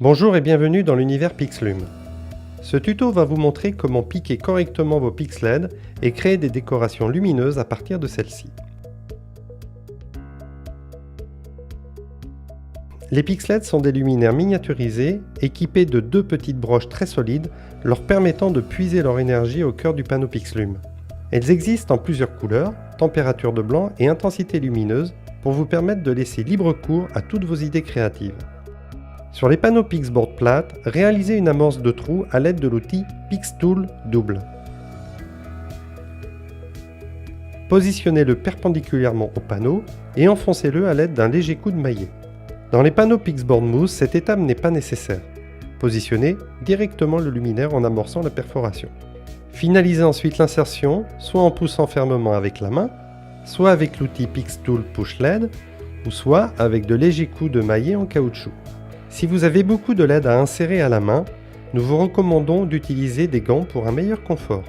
Bonjour et bienvenue dans l'univers Pixlume. Ce tuto va vous montrer comment piquer correctement vos PixLED et créer des décorations lumineuses à partir de celles-ci. Les PixLED sont des luminaires miniaturisés équipés de deux petites broches très solides leur permettant de puiser leur énergie au cœur du panneau Pixlume. Elles existent en plusieurs couleurs, température de blanc et intensité lumineuse pour vous permettre de laisser libre cours à toutes vos idées créatives. Sur les panneaux Pixboard plates, réalisez une amorce de trou à l'aide de l'outil PixTool double. Positionnez-le perpendiculairement au panneau et enfoncez-le à l'aide d'un léger coup de maillet. Dans les panneaux Pixboard Mousse, cette étape n'est pas nécessaire. Positionnez directement le luminaire en amorçant la perforation. Finalisez ensuite l'insertion, soit en poussant fermement avec la main, soit avec l'outil PixTool Push LED, ou soit avec de légers coups de maillet en caoutchouc. Si vous avez beaucoup de LED à insérer à la main, nous vous recommandons d'utiliser des gants pour un meilleur confort.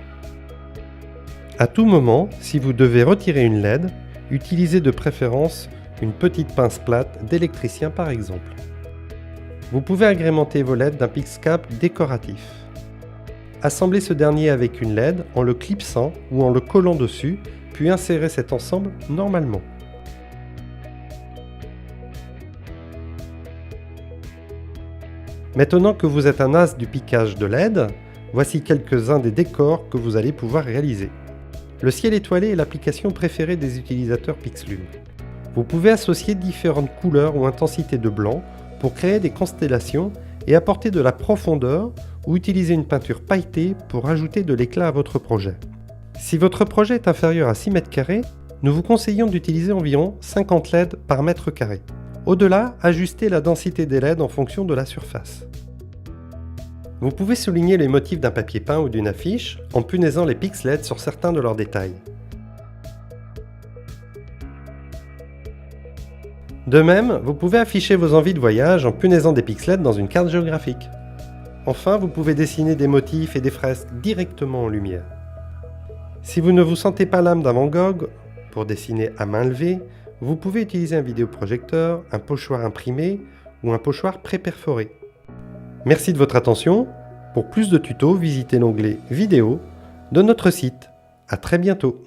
À tout moment, si vous devez retirer une LED, utilisez de préférence une petite pince plate d'électricien par exemple. Vous pouvez agrémenter vos LED d'un Pixcap décoratif. Assemblez ce dernier avec une LED en le clipsant ou en le collant dessus, puis insérez cet ensemble normalement. Maintenant que vous êtes un as du piquage de LED, voici quelques-uns des décors que vous allez pouvoir réaliser. Le ciel étoilé est l'application préférée des utilisateurs Pixlume. Vous pouvez associer différentes couleurs ou intensités de blanc pour créer des constellations et apporter de la profondeur ou utiliser une peinture pailletée pour ajouter de l'éclat à votre projet. Si votre projet est inférieur à 6 m², nous vous conseillons d'utiliser environ 50 LED par mètre carré. Au-delà, ajustez la densité des LED en fonction de la surface. Vous pouvez souligner les motifs d'un papier peint ou d'une affiche en punaisant les PixLED sur certains de leurs détails. De même, vous pouvez afficher vos envies de voyage en punaisant des PixLED dans une carte géographique. Enfin, vous pouvez dessiner des motifs et des fresques directement en lumière. Si vous ne vous sentez pas l'âme d'un Van Gogh pour dessiner à main levée, vous pouvez utiliser un vidéoprojecteur, un pochoir imprimé ou un pochoir pré-perforé. Merci de votre attention. Pour plus de tutos, visitez l'onglet Vidéo de notre site. À très bientôt.